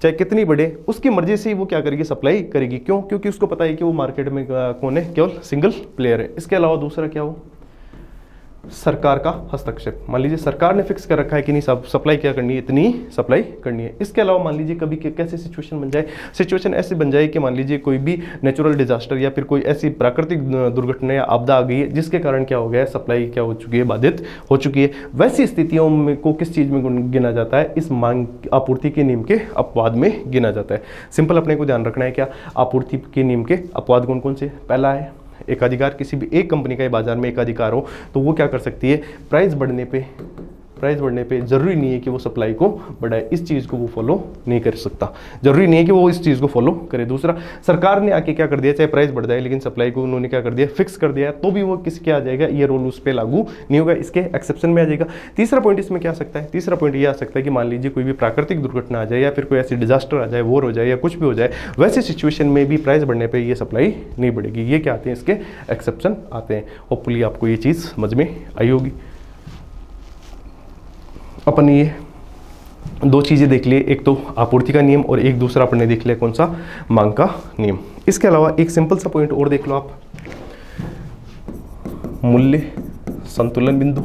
चाहे कितनी बढ़े, उसकी मर्जी से ही वो क्या करेगी, सप्लाई करेगी। क्यों, क्योंकि उसको पता है कि वो मार्केट में कौन है, केवल सिंगल प्लेयर है। इसके अलावा दूसरा क्या हो, सरकार का हस्तक्षेप। मान लीजिए सरकार ने फिक्स कर रखा है कि नहीं साहब सप्लाई क्या करनी है, इतनी सप्लाई करनी है। इसके अलावा मान लीजिए कभी कैसे सिचुएशन बन जाए, सिचुएशन ऐसे बन जाए कि मान लीजिए कोई भी नेचुरल डिजास्टर या फिर कोई ऐसी प्राकृतिक दुर्घटना या आपदा आ गई है जिसके कारण क्या हो गया है, सप्लाई क्या हो चुकी है, बाधित हो चुकी है। वैसी स्थितियों में को किस चीज़ में गिना जाता है, इस मांग आपूर्ति के नियम के अपवाद में गिना जाता है। सिंपल अपने को ध्यान रखना है क्या, आपूर्ति के नियम के अपवाद कौन कौन से। पहला है एकाधिकार, किसी भी एक कंपनी का बाजार में एकाधिकार हो तो वो क्या कर सकती है, प्राइस बढ़ने पे जरूरी नहीं है कि वो सप्लाई को बढ़ाए, इस चीज़ को वो फॉलो नहीं कर सकता, जरूरी नहीं है कि वो इस चीज़ को फॉलो करे। दूसरा, सरकार ने आके क्या कर दिया, चाहे प्राइस बढ़ जाए लेकिन सप्लाई को उन्होंने क्या कर दिया, फिक्स कर दिया है, तो भी वो किसके आ जाएगा, ये रूल उस पर लागू नहीं होगा, इसके एक्सेप्शन में आ जाएगा। तीसरा पॉइंट इसमें क्या आ सकता है, तीसरा पॉइंट ये आ सकता है कि मान लीजिए कोई भी प्राकृतिक दुर्घटना आ जाए या फिर कोई ऐसी डिजास्टर आ जाए, वॉर हो जाए या कुछ भी हो जाए, वैसे सिचुएशन में भी प्राइस बढ़ने पर ये सप्लाई नहीं बढ़ेगी। ये क्या आते हैं, इसके एक्सेप्शन आते हैं। होपफुली आपको ये चीज़ समझ में आई होगी। अपन ये दो चीज़ें देख लिए, एक तो आपूर्ति का नियम और एक दूसरा अपन ने देख लिया कौन सा, मांग का नियम। इसके अलावा एक सिंपल सा पॉइंट और देख लो आप, मूल्य संतुलन बिंदु।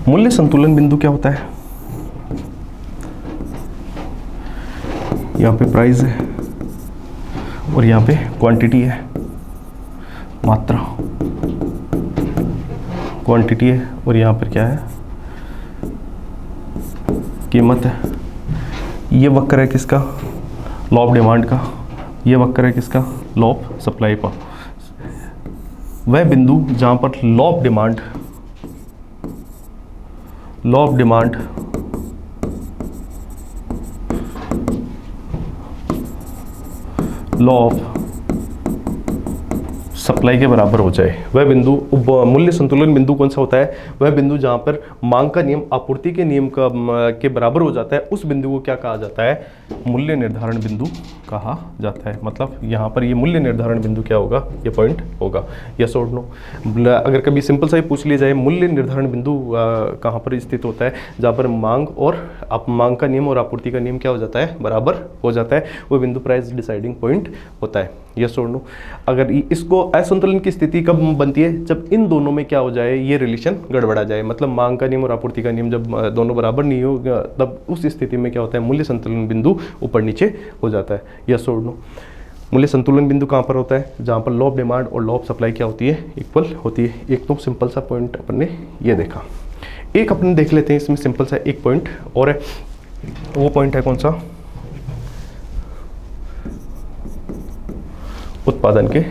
मूल्य संतुलन बिंदु क्या होता है, यहाँ पे प्राइस है और यहाँ पे क्वांटिटी है, मात्रा क्वांटिटी है, और यहाँ पर क्या है, कीमत है। ये वक्र है किसका, लॉ ऑफ डिमांड का। ये वक्र है किसका, लॉ ऑफ सप्लाई का। वह बिंदु जहाँ पर law of demand law of supply के बराबर हो जाए, वह बिंदु मूल्य संतुलन बिंदु कौन सा होता है, वह बिंदु जहां पर मांग का नियम आपूर्ति के नियम का के बराबर हो जाता है, उस बिंदु को क्या कहा जाता है, मूल्य निर्धारण बिंदु कहा जाता है। मतलब यहाँ पर ये मूल्य निर्धारण बिंदु क्या होगा, ये पॉइंट होगा। यस और नो। अगर कभी सिंपल सा ही पूछ लिया जाए, मूल्य निर्धारण बिंदु कहाँ पर स्थित होता है, जहाँ पर मांग का नियम और आपूर्ति का नियम क्या हो जाता है, बराबर हो जाता है, वो बिंदु प्राइस डिसाइडिंग पॉइंट होता है। यस और नो। अगर इसको असंतुलन की स्थिति कब बनती है, जब इन दोनों में क्या हो जाए, ये रिलेशन गड़बड़ा जाए, मतलब मांग का नियम और आपूर्ति का नियम जब दोनों बराबर नहीं हो, तब उस स्थिति में क्या होता है, मूल्य संतुलन बिंदु ऊपर नीचे हो जाता है। यस और नो। मूल्य संतुलन बिंदु कहाँ पर होता है, जहाँ पर लॉ ऑफ डिमांड और लॉ ऑफ सप्लाई क्या होती है, इक्वल होती है। एक तो सिंपल सा पॉइंट अपन ने ये देखा। एक अपन देख लेते हैं इसमें सिंपल सा एक पॉइंट और है, वो पॉइंट है कौन सा, उत्पादन के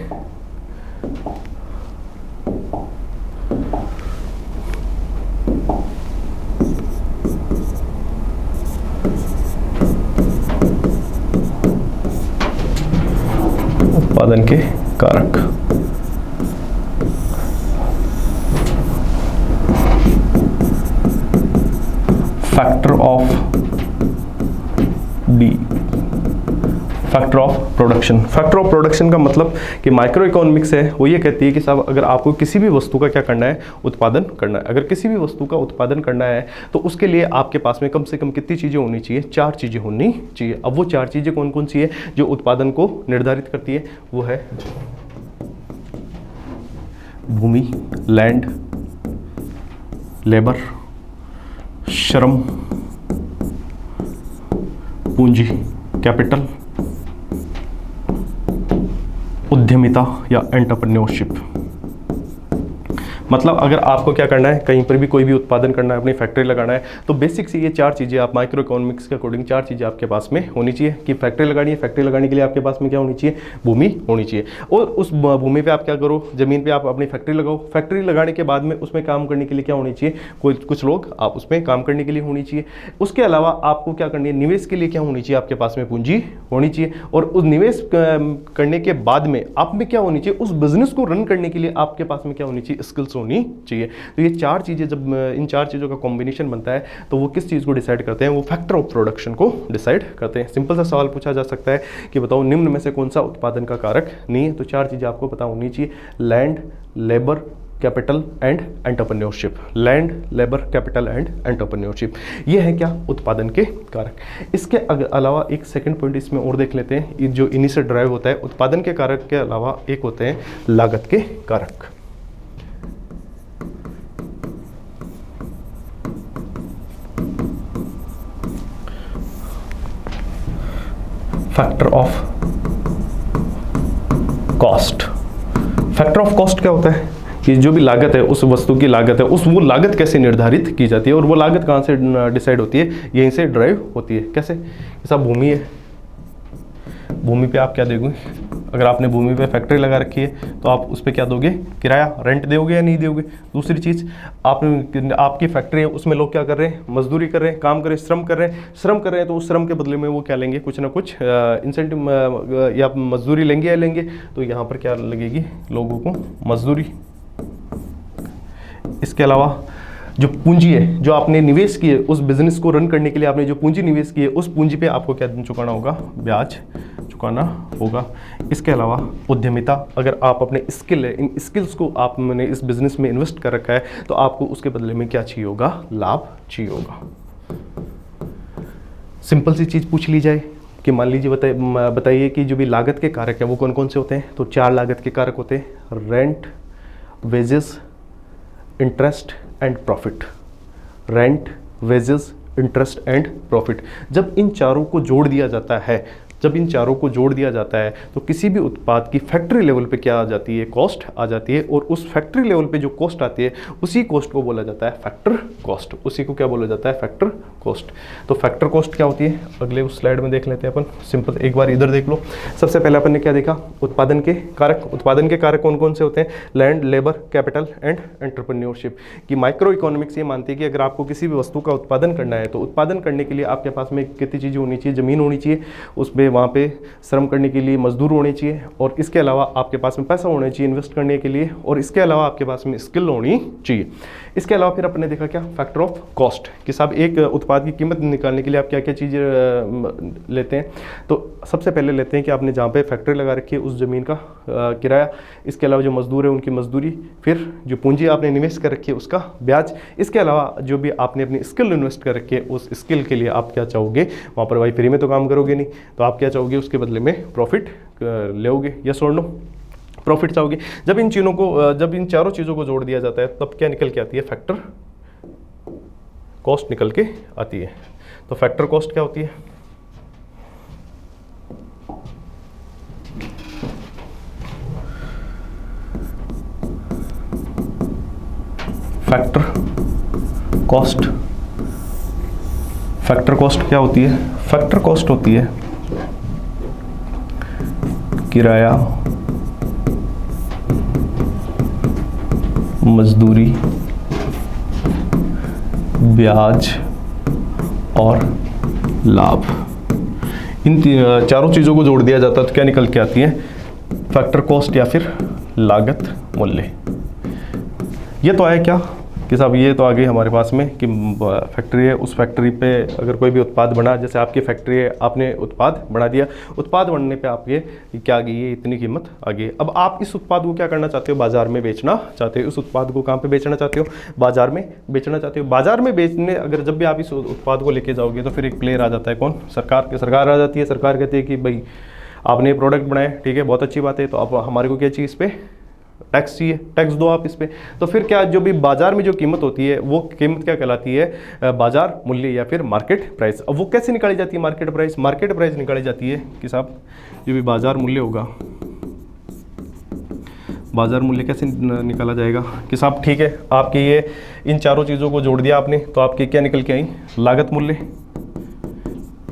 कारक। Factor of D, factor of production. Factor of production का मतलब कि माइक्रो इकोनॉमिक्स है वो ये कहती है कि साहब अगर आपको किसी भी वस्तु का क्या करना है, उत्पादन करना है, अगर किसी भी वस्तु का उत्पादन करना है तो उसके लिए आपके पास में कम से कम कितनी चीज़ें होनी चाहिए, 4 चीज़ें होनी चाहिए। अब वो 4 चीज़ें कौन कौन सी है जो उत्पादन को निर्धारित करती है, वो है भूमि, लैंड, लेबर, श्रम, पूंजी, कैपिटल, उद्यमिता या एंटरप्रेन्योरशिप। मतलब अगर आपको क्या करना है, कहीं पर भी कोई भी उत्पादन करना है, अपनी फैक्ट्री लगाना है, तो बेसिक से ये 4 चीज़ें आप माइक्रो इकोनॉमिक्स के अकॉर्डिंग 4 चीज़ें आपके पास में होनी चाहिए कि फैक्ट्री लगानी है, फैक्ट्री लगाने के लिए आपके पास में क्या होनी चाहिए, भूमि होनी चाहिए। और उस भूमि पे आप क्या करो, ज़मीन पे आप अपनी फैक्ट्री लगाओ। फैक्ट्री लगाने के बाद में उसमें काम करने के लिए क्या होनी चाहिए, कुछ लोग आप उसमें काम करने के लिए होनी चाहिए। उसके अलावा आपको क्या करनी है, निवेश के लिए क्या होनी चाहिए, आपके पास में पूंजी होनी चाहिए। और उस निवेश करने के बाद में आप में क्या होनी चाहिए, उस बिजनेस को रन करने के लिए आपके पास में क्या होनी चाहिए, स्किल्स होनी चाहिए। तो ये 4 चीज़ें, जब इन 4 चीज़ों का कॉम्बिनेशन बनता है तो वो किस चीज़ को डिसाइड करते हैं, वो फैक्टर ऑफ प्रोडक्शन को डिसाइड करते हैं। सिंपल सा सवाल पूछा जा सकता है कि बताओ निम्न में से कौन सा उत्पादन का कारक नहीं है, तो 4 चीज़ें आपको पता होनी चाहिए, land, labour, capital and entrepreneurship. Land, labour, capital and entrepreneurship, ये है क्या, उत्पादन के कारक। इसके अलावा एक सेकंड पॉइंट इसमें और देख लेते हैं, जो इन्हीं से ड्राइव होता है। उत्पादन के कारक के अलावा एक होते हैं लागत के कारक। Factor of cost. Factor of cost क्या होता है कि जो भी लागत है, उस वस्तु की लागत है, वो लागत कैसे निर्धारित की जाती है, और वो लागत कहाँ से डिसाइड होती है, यहीं से ड्राइव होती है। कैसे, जैसा भूमि है, भूमि पे आप क्या दोगे, अगर आपने भूमि पे फैक्ट्री लगा रखी है तो आप उस पर क्या दोगे, किराया, रेंट दोगे या नहीं दोगे। दूसरी चीज़, आपकी फैक्ट्री है, उसमें लोग क्या कर रहे हैं, मजदूरी कर रहे हैं, काम कर रहे हैं, श्रम कर रहे हैं, तो उस श्रम के बदले में वो क्या लेंगे, कुछ ना कुछ इंसेंटिव या मजदूरी लेंगे या लेंगे, तो यहाँ पर क्या लगेगी, लोगों को मजदूरी। इसके अलावा जो पूंजी है, जो आपने निवेश की है, उस बिजनेस को रन करने के लिए आपने जो पूंजी निवेश की है, उस पूंजी पे आपको क्या चुकाना होगा, ब्याज चुकाना होगा। इसके अलावा उद्यमिता, अगर आप अपने स्किल है, इन स्किल्स को आपने इस बिजनेस में इन्वेस्ट कर रखा है, तो आपको उसके बदले में क्या चाहिए होगा, लाभ चाहिए होगा। सिंपल सी चीज़ पूछ ली जाए कि मान लीजिए बताइए कि जो भी लागत के कारक है वो कौन कौन से होते हैं, तो 4 लागत के कारक होते हैं, rent, wages, interest and profit. Rent, wages, interest and profit. जब इन चारों को जोड़ दिया जाता है, तो किसी भी उत्पाद की फैक्ट्री लेवल पे क्या आ जाती है, कॉस्ट आ जाती है। और उस फैक्ट्री लेवल पे जो कॉस्ट आती है, उसी कॉस्ट को बोला जाता है फैक्टर कॉस्ट। उसी को क्या बोला जाता है, फैक्टर कॉस्ट। तो फैक्टर कॉस्ट क्या होती है, अगले उस स्लाइड में देख लेते हैं अपन। सिंपल, एक बार इधर देख लो। सबसे पहले अपन ने क्या देखा, उत्पादन के कारक। उत्पादन के कारक कौन कौन से होते हैं, land, labour, capital and entrepreneurship. कि माइक्रो इकोनॉमिक्स ये मानती है कि अगर आपको किसी भी वस्तु का उत्पादन करना है, तो उत्पादन करने के लिए आपके पास में कितनी चीज़ें होनी चाहिए, ज़मीन होनी चाहिए, उसमें वहाँ पे श्रम करने के लिए मजदूर होने चाहिए, और इसके अलावा आपके पास में पैसा होना चाहिए इन्वेस्ट करने के लिए, और इसके अलावा आपके पास में स्किल होनी चाहिए। इसके अलावा फिर अपने देखा क्या, फैक्टर ऑफ कॉस्ट, कि साहब एक उत्पाद की कीमत निकालने के लिए आप क्या क्या चीज़ें लेते हैं। तो सबसे पहले लेते हैं कि आपने जहाँ पे फैक्ट्री लगा रखी है उस ज़मीन का किराया, इसके अलावा जो मजदूर है उनकी मजदूरी, फिर जो पूंजी आपने निवेश कर रखी है उसका ब्याज, इसके अलावा जो भी आपने अपनी स्किल इन्वेस्ट कर रखी है उस स्किल के लिए आप क्या चाहोगे, वहाँ पर भाई फ्री में तो काम करोगे नहीं, तो आप क्या चाहोगे उसके बदले में प्रॉफिट लोगे, यस और नो, प्रॉफिट चाहोगे। जब इन चीज़ों को, जब इन चारों चीज़ों को जोड़ दिया जाता है तब क्या निकल के आती है, फैक्टर कॉस्ट निकल के आती है। तो फैक्टर कॉस्ट क्या होती है, फैक्टर कॉस्ट, फैक्टर कॉस्ट क्या होती है, फैक्टर कॉस्ट होती है किराया, मजदूरी, ब्याज और लाभ। इन चारों चीज़ों को जोड़ दिया जाता है तो क्या निकल के आती है, फैक्टर कॉस्ट या फिर लागत मूल्य। ये तो आया क्या कि साहब, ये तो आ गई हमारे पास में कि फैक्ट्री है, उस फैक्ट्री पे अगर कोई भी उत्पाद बना, जैसे आपकी फैक्ट्री है, आपने उत्पाद बना दिया, उत्पाद बनने पे आप ये क्या आ गई है, इतनी कीमत आ गई। अब आप इस उत्पाद को क्या करना चाहते हो, बाजार में बेचना चाहते हो। उस उत्पाद को कहाँ पे बेचना चाहते हो, बाजार में बेचना चाहते हो। बाजार में बेचने, अगर जब भी आप इस उत्पाद को लेके जाओगे तो फिर एक प्लेयर आ जाता है, कौन, सरकार। सरकार आ जाती है। सरकार कहती है कि भाई आपने ये प्रोडक्ट बनाया, ठीक है, बहुत अच्छी बात है, तो अब हमारे को क्या चाहिए, इस पर टैक्स चाहिए, टैक्स दो आप इस पे। तो फिर क्या, जो भी बाजार में जो कीमत होती है वो कीमत क्या कहलाती है, बाजार मूल्य या फिर मार्केट प्राइस। अब वो कैसे निकाली जाती है, मार्केट प्राइस। मार्केट प्राइस निकाली जाती है कि साहब जो भी बाजार मूल्य होगा, बाजार मूल्य कैसे निकाला जाएगा कि साहब, ठीक है, आपके ये इन चारों चीज़ों को जोड़ दिया आपने तो आपकी क्या निकल के आई, लागत मूल्य,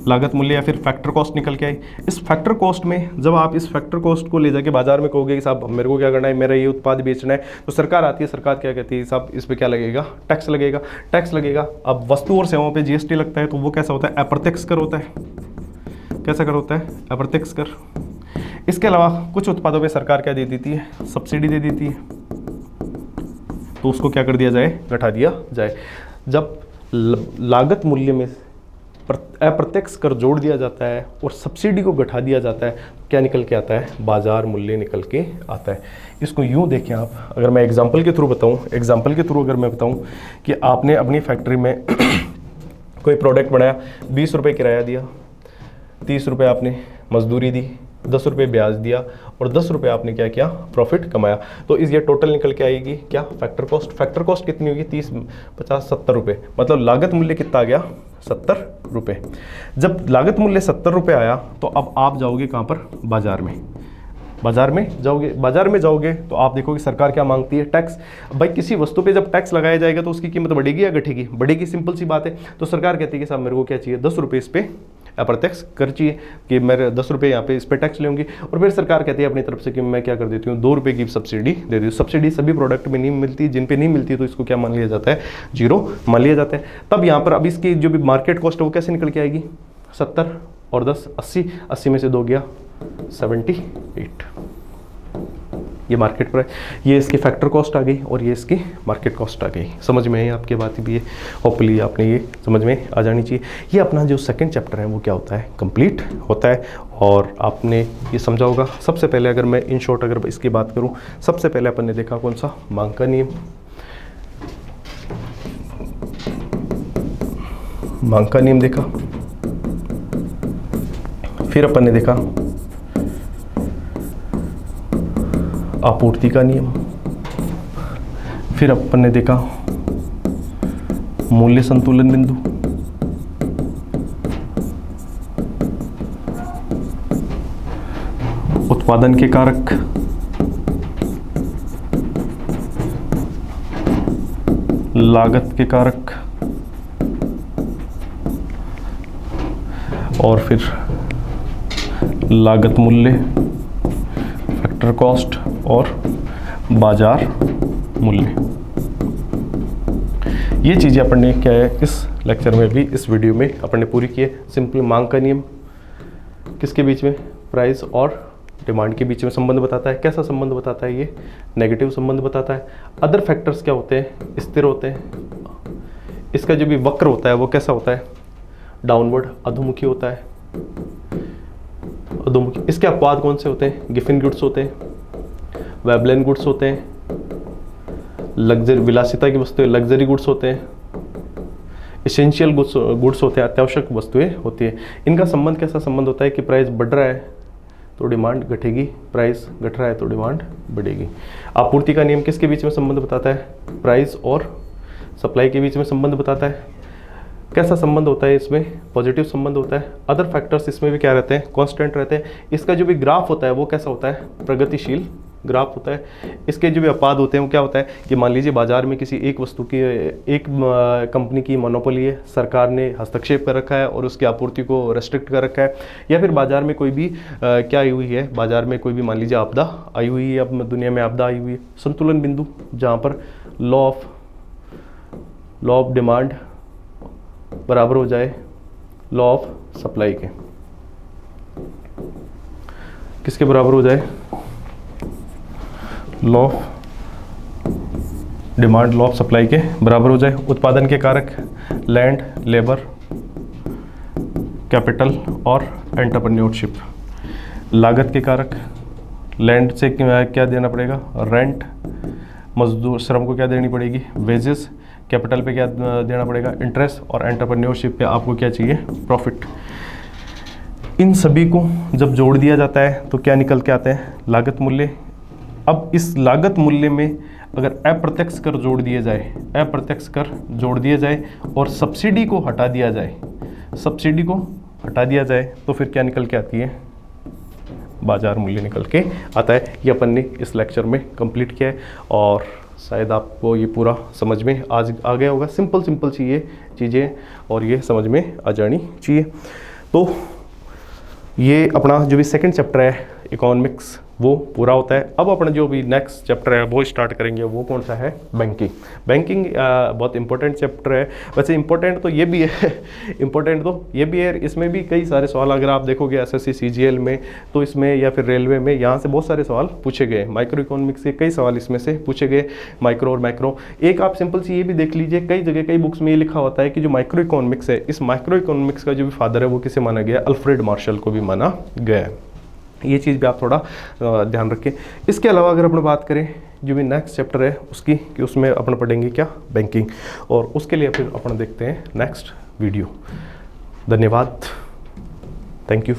लागत मूल्य या फिर फैक्टर कॉस्ट निकल के आई। इस फैक्टर कॉस्ट में जब आप इस फैक्टर कॉस्ट को ले जाके बाजार में कहोगे कि साहब मेरे को क्या करना है, मेरा ये उत्पाद बेचना है, तो सरकार आती है। सरकार क्या कहती है, साहब इस पे क्या लगेगा, टैक्स लगेगा, टैक्स लगेगा। अब वस्तु और सेवाओं पे जीएसटी लगता है, तो वो कैसा होता है, अप्रत्यक्ष कर होता है। कैसा कर होता है, अप्रत्यक्ष कर। इसके अलावा कुछ उत्पादों पर सरकार क्या दे देती है, सब्सिडी दे देती है, तो उसको क्या कर दिया जाए, घटा दिया जाए। जब लागत मूल्य में अप्रत्यक्ष कर जोड़ दिया जाता है और सब्सिडी को घटा दिया जाता है, क्या निकल के आता है, बाजार मूल्य निकल के आता है। इसको यूँ देखें आप, अगर मैं एग्जांपल के थ्रू बताऊं, एग्जांपल के थ्रू अगर मैं बताऊं कि आपने अपनी फैक्ट्री में कोई प्रोडक्ट बनाया, 20 रुपये किराया दिया, 30 रुपये आपने मजदूरी दी, 10 रुपये ब्याज दिया और 10 रुपये आपने क्या किया, प्रॉफिट कमाया, तो इस ये टोटल निकल के आएगी क्या, फैक्टर कॉस्ट। फैक्टर कॉस्ट कितनी होगी, 30, 50, 70 रुपये, मतलब लागत मूल्य कितना आ गया, 70 रुपये। जब लागत मूल्य 70 रुपये आया तो अब आप जाओगे कहाँ पर, बाजार में। बाजार में जाओगे, बाजार में जाओगे तो आप देखोगे सरकार क्या मांगती है, टैक्स। भाई किसी वस्तु पे जब टैक्स लगाया जाएगा तो उसकी कीमत बढ़ेगी या घटेगी, बढ़ेगी, सिंपल सी बात है। तो सरकार कहती है कि साहब मेरे को क्या चाहिए, 10 रुपये इस पर अप्रत्यक्ष कर चाहिए कि मेरे 10 रुपये यहाँ पे इस पर टैक्स लूँगी। और फिर सरकार कहती है अपनी तरफ से कि मैं क्या कर देती हूँ, 2 रुपये की सब्सिडी दे देती हूँ। सब्सिडी सभी प्रोडक्ट में नहीं मिलती, जिन पे नहीं मिलती तो इसको क्या मान लिया जाता है, जीरो मान लिया जाता है। तब यहाँ पर अब इसकी जो भी मार्केट कॉस्ट है वो कैसे निकल के आएगी, 70 और 10, 80, 80 में से 2 गया 78। ये मार्केट प्राइस, ये इसकी फैक्टर कॉस्ट आ गई और ये इसकी मार्केट कॉस्ट आ गई। समझ में है आपकी बात भी है, होपफुली आपने ये समझ में आ जानी चाहिए। ये अपना जो सेकंड चैप्टर है वो क्या होता है, कंप्लीट होता है और आपने ये समझा होगा। सबसे पहले अगर मैं इन शॉर्ट अगर इसकी बात करूं, सबसे पहले अपन ने देखा कौन सा, मांग का नियम, मांग का नियम देखा। फिर अपन ने देखा आपूर्ति का नियम। फिर अपन ने देखा मूल्य संतुलन बिंदु। उत्पादन के कारक, लागत के कारक और फिर लागत मूल्य, फैक्टर कॉस्ट और बाजार मूल्य। ये चीज़ें अपन ने क्या है इस लेक्चर में भी, इस वीडियो में अपन ने पूरी की है। सिंपल मांग का नियम किसके बीच में, प्राइस और डिमांड के बीच में संबंध बताता है। कैसा संबंध बताता है ये, नेगेटिव संबंध बताता है। अदर फैक्टर्स क्या होते हैं, स्थिर होते हैं। इसका जो भी वक्र होता है वो कैसा होता है, डाउनवर्ड, अधोमुखी होता है, अधोमुखी। इसके अपवाद कौन से होते हैं, गिफिन गुड्स होते हैं, वेबलेन गुड्स होते हैं, लग्जरी विलासिता की वस्तुएं लग्जरी गुड्स होते हैं। एसेंशियल गुड्स होते हैं, अत्यावश्यक वस्तुएं होती है। इनका संबंध कैसा संबंध होता है कि प्राइस बढ़ रहा है तो डिमांड घटेगी, प्राइस घट रहा है तो डिमांड बढ़ेगी। आपूर्ति का नियम किसके बीच में संबंध बताता है? प्राइस और सप्लाई के बीच में संबंध बताता है। कैसा संबंध होता है इसमें? पॉजिटिव संबंध होता है। अदर फैक्टर्स इसमें भी क्या रहते हैं? कांस्टेंट रहते हैं। इसका जो भी ग्राफ होता है वो कैसा होता है? प्रगतिशील ग्राफ होता है। इसके जो भी अपवाद होते हैं वो क्या होता है कि मान लीजिए बाजार में किसी एक वस्तु की, एक कंपनी की मोनोपोली है, सरकार ने हस्तक्षेप कर रखा है और उसकी आपूर्ति को रेस्ट्रिक्ट कर रखा है, या फिर बाजार में कोई भी क्या आई हुई है, बाजार में कोई भी मान लीजिए आपदा आई हुई है, अब दुनिया में आपदा आई हुई है। संतुलन बिंदु जहाँ पर लॉ ऑफ डिमांड बराबर हो जाए लॉ ऑफ सप्लाई के, किसके बराबर हो जाए? Law of demand law of supply के बराबर हो जाए। उत्पादन के कारक लैंड, लेबर, कैपिटल और एंटरप्रेन्योरशिप। लागत के कारक लैंड से क्या देना पड़ेगा? रेंट, मजदूर श्रम को क्या देनी पड़ेगी? वेजेस, कैपिटल पे क्या देना पड़ेगा? इंटरेस्ट, और एंटरप्रेन्योरशिप पे आपको क्या चाहिए? प्रॉफिट। इन सभी को जब जोड़ दिया जाता है तो क्या निकल के आते हैं? लागत मूल्य। अब इस लागत मूल्य में अगर अप्रत्यक्ष कर जोड़ दिए जाए, अप्रत्यक्ष कर जोड़ दिए जाए और सब्सिडी को हटा दिया जाए, सब्सिडी को हटा दिया जाए तो फिर क्या निकल के आती है? बाजार मूल्य निकल के आता है। ये अपन ने इस लेक्चर में कंप्लीट किया है और शायद आपको ये पूरा समझ में आज आ गया होगा। सिंपल चीज़ें और ये समझ में आ जानी चाहिए। तो ये अपना जो भी सेकंड चैप्टर है इकोनॉमिक्स वो पूरा होता है। अब अपना जो भी नेक्स्ट चैप्टर है वो स्टार्ट करेंगे। वो कौन सा है? बैंकिंग। बैंकिंग बहुत इंपॉर्टेंट चैप्टर है। वैसे इंपॉर्टेंट तो ये भी है इंपॉर्टेंट तो ये भी है, इसमें भी कई सारे सवाल अगर आप देखोगे एसएससी सीजीएल में तो इसमें, या फिर रेलवे में, यहाँ से बहुत सारे सवाल पूछे गए। माइक्रो इकोनॉमिक्स के कई सवाल इसमें से पूछे गए, माइक्रो और मैक्रो। एक आप सिंपल सी ये भी देख लीजिए, कई जगह कई बुक्स में ये लिखा होता है कि जो माइक्रो इकोनॉमिक्स है, इस माइक्रो इकोनॉमिक्स का जो भी फादर है वो किसे माना गया? अल्फ्रेड मार्शल को भी माना गया है। ये चीज़ भी आप थोड़ा ध्यान रखें। इसके अलावा अगर अपन बात करें जो भी नेक्स्ट चैप्टर है उसकी, कि उसमें अपन पढ़ेंगे क्या? बैंकिंग। और उसके लिए फिर अपन देखते हैं नेक्स्ट वीडियो। धन्यवाद, थैंक यू।